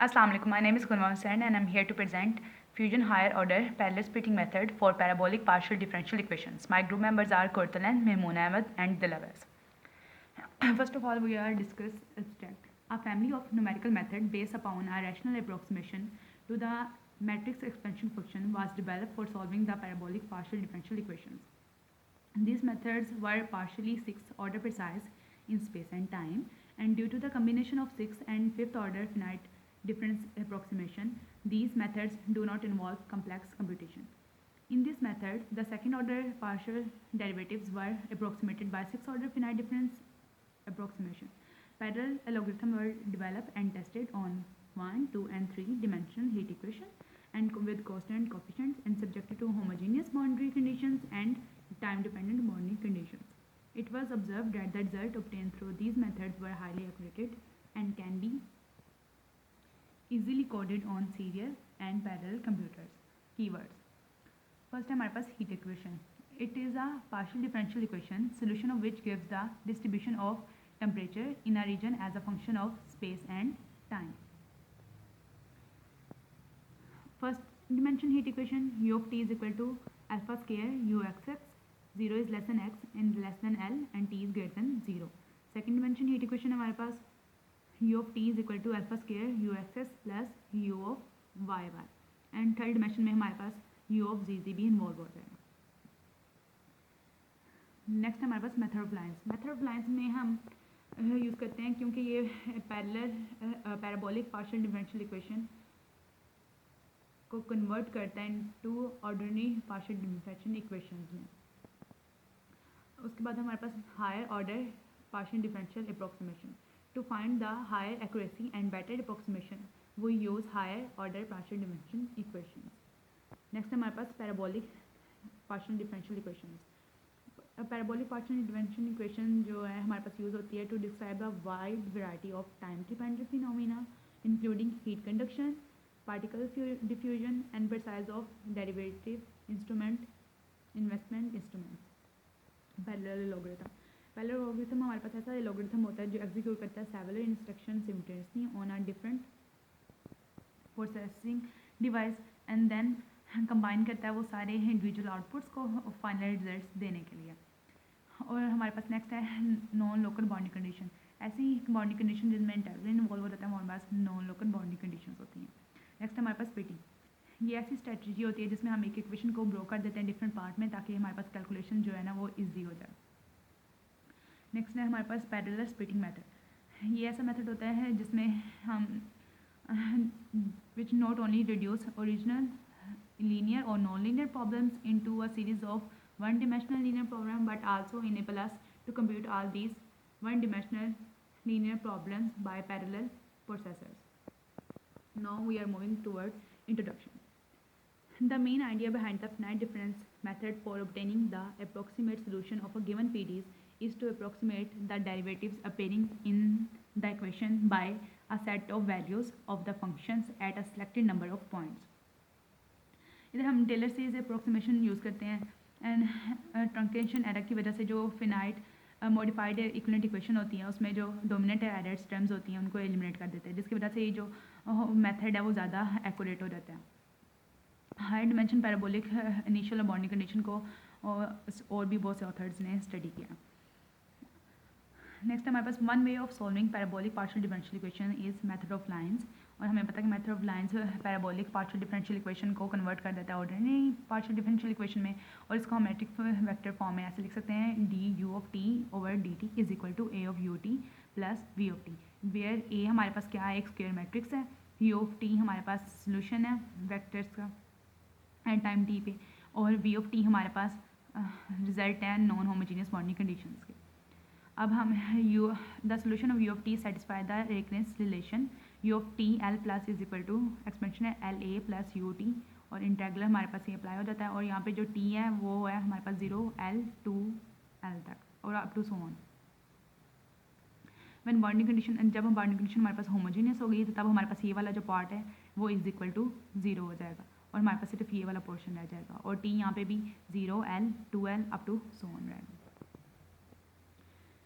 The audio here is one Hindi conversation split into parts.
Assalamu alaikum. My name is Gunwan Sen and I'm here to present fusion higher order parallel splitting method for parabolic partial differential equations. My group members are Kurtalan, Mehmoon Ahmed and Dilawaz. First of all, we are discuss abstract. A family of numerical method based upon a rational approximation to the matrix expansion function was developed for solving the parabolic partial differential equations. These methods were partially sixth order precise in space and time, and due to the combination of sixth and fifth order finite difference approximation, these methods do not involve complex computation. In this method, the second order partial derivatives were approximated by sixth order finite difference approximation. Parallel algorithms were developed and tested on 1, 2, and 3 dimensional heat equation and with constant coefficients and subjected to homogeneous boundary conditions and time-dependent boundary conditions. It was observed that the results obtained through these methods were highly accurate and can be easily coded on serial and parallel computers. Keywords. First है हमारे पास heat equation. It is a partial differential equation, solution of which gives the distribution of temperature in a region as a function of space and time. First dimension heat equation, U of t is equal to alpha square uxx, 0 is less than x and less than L and t is greater than 0. Second dimension heat equation है हमारे पास u of t is equal to alpha square uxx plus u of yy, and third dimension में हमारे पास u of zz भी इन्वॉल्व हो जाएगा. नेक्स्ट हमारे पास method of lines. Method of lines में हम यूज़ करते हैं क्योंकि ये parallel parabolic partial differential equation को कन्वर्ट करता है into ordinary partial differential equations में. उसके बाद हमारे पास higher order partial differential approximation. To find the higher accuracy and better approximation we use higher order partial differential equations. Next हमारे पास parabolic partial differential equations. Parabolic partial differential equation जो है हमारे पास यूज़ होती है to describe the wide variety of time dependent phenomena including heat conduction, particle diffusion and precise of derivative instrument investment instruments. Parallel logarithm. Parallel logarithm हमारे पास ऐसा logarithm होता है जो execute करता है several instructions simultaneously on a different processing device and then combine करता है वो सारे individual outputs को final results देने के लिए. और हमारे पास नेक्स्ट है नॉन लोकल बाउंड्री कंडीशन. ऐसी बाउंड्री कंडीशन जिनमें इंटेग्रल इन्वॉल्व हो जाता है हमारे पास नॉन लोकल बाउंड्री कंडीशंस होती हैं. नेक्स्ट हमारे पास स्प्लिटिंग. ये ऐसी स्ट्रेटजी होती है जिसमें हम एक इक्वेशन को ब्रेक कर देते हैं डिफरेंट पार्ट में ताकि हमारे पास कैलकुलेशन जो है ना वो इजी हो जाए. नेक्स्ट है हमारे पास पैरेलल स्प्लिटिंग मेथड. ये ऐसा मेथड होता है जिसमें हम which not only reduce original linear और non linear problems into a series of one dimensional linear problem but also enable us to compute all these one dimensional linear problems by parallel processors. Now we are moving toward introduction. The main idea behind the finite difference method for obtaining the approximate solution of a given PDE is to approximate the derivatives appearing in the equation by a set of values of the functions at a selected number of points. इधर हम टेलर सीरीज अप्रोक्सीमेशन यूज़ करते हैं एंड ट्रंकेशन एरर की वजह से जो फिनाइट मॉडिफाइड इक्विवेलेंट इक्वेशन होती हैं उसमें जो डोमिनेंट एरर्स टर्म्स होती हैं उनको एलिमिनेट कर देते हैं, जिसकी वजह से ये जो मेथड है वो ज़्यादा एक्यूरेट हो जाता है. हायर डिमेंशन पैराबोलिक इनिशियल और बाउंड्री कंडीशन को और भी बहुत से ऑथर्स ने स्टडी किया. नेक्स्ट हमारे पास one way of solving parabolic partial differential equation is method of lines. और हमें पता है कि method of lines parabolic partial differential equation को कन्वर्ट कर देता है ऑर्डिनरी पार्शियल डिफरेंशियल इक्वेशन में, और इसको हम मैट्रिक्स वेक्टर फॉर्म में ऐसे लिख सकते हैं D U of T over D T is equal to A of U T plus V of T, where A हमारे पास क्या है, एक स्क्वायर मैट्रिक्स है, यू ऑफ टी हमारे पास सोल्यूशन है वेक्टर्स का एंड टाइम टी पे, और वी ऑफ टी हमारे पास रिजल्ट है नॉन होमोजीनियस बाउंड्री कंडीशंस के. अब हम U the solution of U of T satisfy the recurrence relation U of T L plus is equal to expansion है L A plus U T, और इंटेग्रल हमारे पास ये अप्लाई हो जाता है. और यहाँ पे जो टी है वो है हमारे पास 0 L टू L तक और up to so on. When boundary condition, जब हम बाउंड्री कंडीशन हमारे पास होमोजीनियस हो गई तो तब हमारे पास ये वाला जो पार्ट है वो इज इक्वल टू 0 हो जाएगा और हमारे पास सिर्फ ये वाला पोर्शन रह जाएगा, और टी यहाँ पे भी 0 L 2L up to so on रहेगा.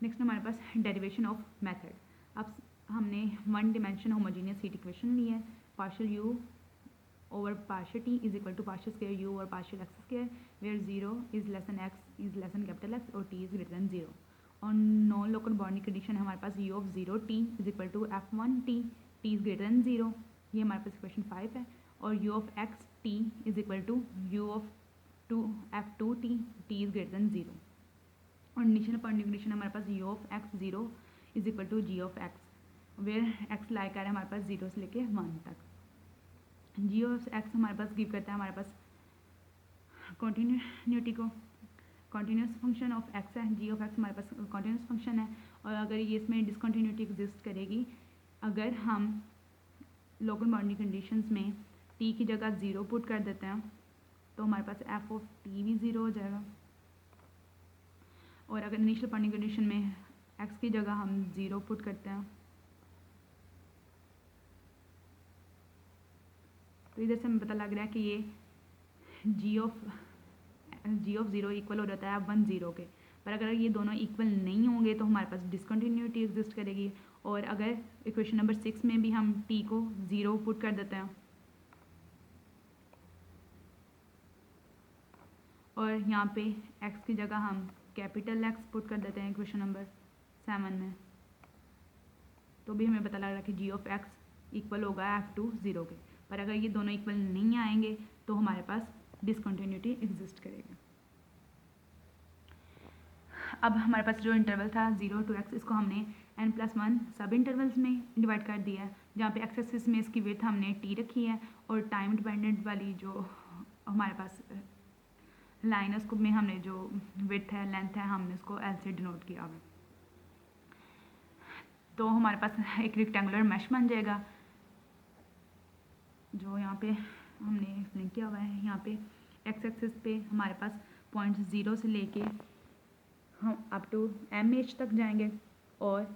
नेक्स्ट हमारे पास डेरिवेशन ऑफ मेथड. अब हमने one dimension homogeneous heat equation ली है, partial U over partial t is equal to partial square u over partial x square where 0 is less than x is less than capital X और t is greater than 0. और नॉन लोकल बाउंड्री कंडीशन है हमारे पास u of 0 t is equal to f1 t is greater than 0, ये हमारे पास इक्वेशन 5 है. और u of x t is equal to u of f2 t t is greater than 0. और इनिशियल बाउंड्री कंडीशन हमारे पास u of x 0 is equal to g of x where x लाई कर है हमारे पास 0 से लेके 1 तक. जी ऑफ एक्स हमारे पास गिव करता है हमारे पास कॉन्टीन्यूटी को, कॉन्टीन्यूस फंक्शन ऑफ एक्स है, जी ऑफ एक्स हमारे पास कॉन्टीन्यूस फंक्शन है. और अगर ये इसमें डिसकॉन्टीन्यूटी एग्जिस्ट करेगी, अगर हम लोकल बाउंड्री कंडीशंस में टी की जगह 0 पुट कर देते हैं तो हमारे पास एफ ऑफ टी भी 0 हो जाएगा. और अगर इनिशियल बाउंड्री कंडीशन में एक्स की जगह हम 0 पुट करते हैं तो इधर से हमें पता लग रहा है कि ये जी ऑफ 0 इक्वल हो जाता है f1 0 के. पर अगर ये दोनों इक्वल नहीं होंगे तो हमारे पास डिसकंटिन्यूटी एग्जिस्ट करेगी. और अगर इक्वेशन नंबर 6 में भी हम t को 0 पुट कर देते हैं और यहाँ पे x की जगह हम कैपिटल X पुट कर देते हैं इक्वेशन नंबर 7 में, तो भी हमें पता लग रहा है कि जी ऑफ x इक्वल होगा f2 0 के. पर अगर ये दोनों इक्वल नहीं आएंगे तो हमारे पास डिसकंटिन्यूटी एग्जिस्ट करेगी. अब हमारे पास जो इंटरवल था 0 to x, इसको हमने n+1 सब इंटरवल्स में डिवाइड कर दिया है, जहाँ पे एक्स एक्सिस में इसकी विड्थ हमने t रखी है और टाइम डिपेंडेंट वाली जो हमारे पास लाइन है उसको में हमने जो विड्थ है लेंथ है हमने उसको l से डिनोट किया हुआ. तो हमारे पास एक रेक्टेंगुलर मैश बन जाएगा जो यहाँ पे हमने एक्सप्लेन किया हुआ है. यहाँ पे एक्स एक्सिस पे हमारे पास पॉइंट 0 से लेके हम अप टू MH तक जाएंगे और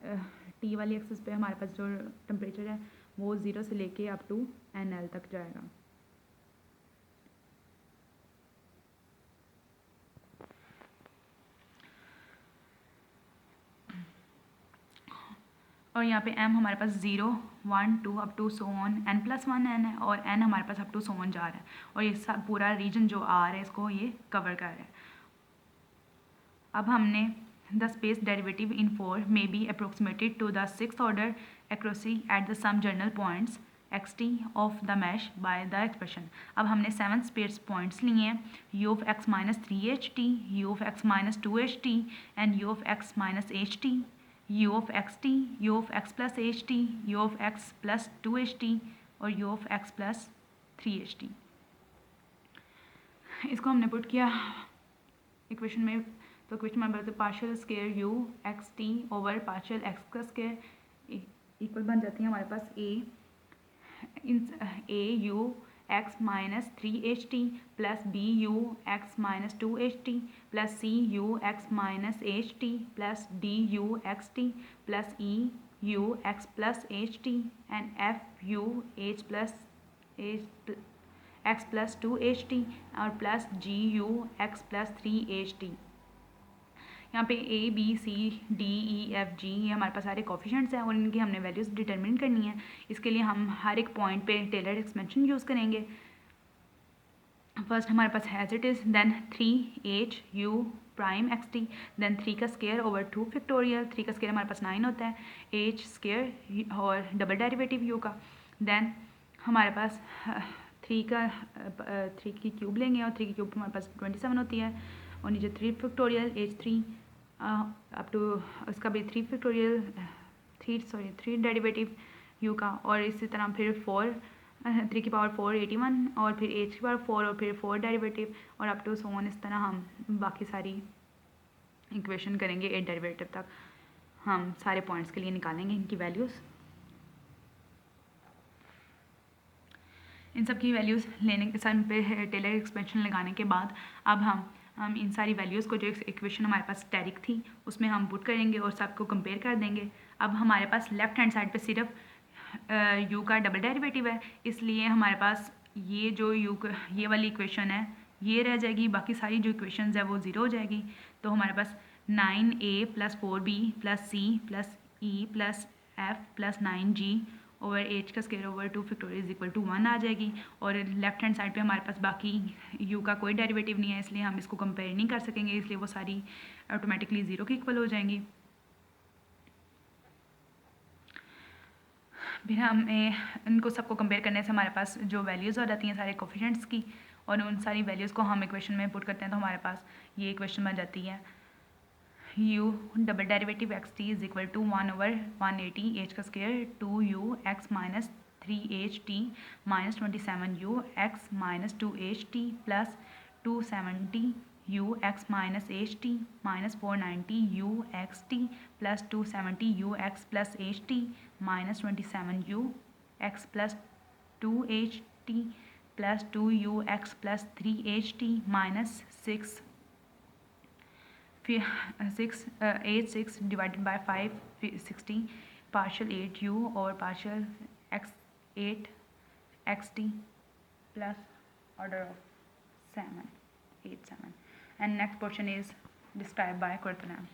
टी वाली एक्सिस पे हमारे पास जो टेम्परेचर है वो 0 से लेके अप टू NL तक जाएगा. और यहाँ पे m हमारे पास 0 1 2 up to so on n+1 n है और n हमारे पास अप टू सो ऑन जा रहा है. और ये सब पूरा रीजन जो R है इसको ये कवर कर रहा है. अब हमने the space derivative in 4 may be approximated to the 6th order accuracy at the some general points xt of the mesh by the expression. अब हमने 7 स्पेस पॉइंट्स लिए हैं, u of x minus 3ht, u of x minus 2ht and u of x minus ht, u of xt, u of x plus ht, u of x plus 2ht और u of x plus 3ht. इसको हमने पुट किया इक्वेशन में, तो इक्वेशन में बता partial square u x T over partial x का स्क्वायर इक्वल बन जाती है हमारे पास a u x minus 3ht plus b u x minus 2ht plus c u x minus ht plus d u xt plus e u x plus ht and f u h plus x plus 2ht और plus g u x plus 3ht. यहाँ पे a b c d e f g ये हमारे पास सारे कोफिशिएंट्स हैं और इनकी हमने वैल्यूज़ डिटरमिन करनी है. इसके लिए हम हर एक पॉइंट पे टेलर एक्सपेंशन यूज़ करेंगे. फर्स्ट हमारे पास has it is, then 3h u prime X T, then 3 का स्क्वायर ओवर 2 फैक्टोरियल, 3 का स्क्वायर हमारे पास 9 होता है, h स्क्वायर और डबल डेरिवेटिव u का, देन हमारे पास 3 की क्यूब लेंगे और 3 की क्यूब हमारे पास 27 होती है और नीचे 3 फैक्टोरियल h3 अप टू उसका भी 3 डेरिवेटिव u का और इसी तरह फिर 3 की पावर 4 81 और फिर h की पावर 4 और फिर 4 डेरिवेटिव और अप टू सो ऑन. इस तरह हम बाकी सारी इक्वेशन करेंगे 8 डेरिवेटिव तक. हम सारे पॉइंट्स के लिए निकालेंगे इनकी वैल्यूज़. इन सब की वैल्यूज़ लेने के साथ पे टेलर एक्सपेंशन लगाने के बाद अब हम इन सारी वैल्यूज़ को जो इक्वेशन हमारे पास स्टैटिक थी उसमें हम पुट करेंगे और सबको कंपेयर कर देंगे. अब हमारे पास लेफ़्ट हैंड साइड पे सिर्फ u का डबल डेरिवेटिव है, इसलिए हमारे पास ये जो ये वाली इक्वेशन है ये रह जाएगी, बाकी सारी जो इक्वेशंस है वो 0 हो जाएगी. तो हमारे पास 9a + 4b + c + e + F plus 9g over H का square over 2 factorial is equal to 1 आ जाएगी। और लेफ्ट हैंड साइड पे हमारे पास बाकी u का कोई डेरिवेटिव नहीं है, इसलिए हम इसको कंपेयर नहीं कर सकेंगे, इसलिए वो सारी ऑटोमेटिकली 0 के इक्वल हो जाएंगी। फिर हमें इनको सबको कंपेयर करने से हमारे पास जो वैल्यूज़ हो जाती हैं सारे कोफिशिएंट्स की, और उन सारी वैल्यूज़ को हम इक्वेशन में पुट करते हैं तो हमारे पास ये इक्वेशन बन जाती है u double derivative X T is equal to 1/180 H का square 2u X minus 3h t minus 27u X minus 2h t plus 270u X minus h t minus 490u X t plus 270u X plus h t minus 27u X plus 2h t plus 2u X plus 3h t minus 6 divided by 560 partial 8u और partial x 8xt plus order of 7 8 7 and next portion is described by Kurtanam.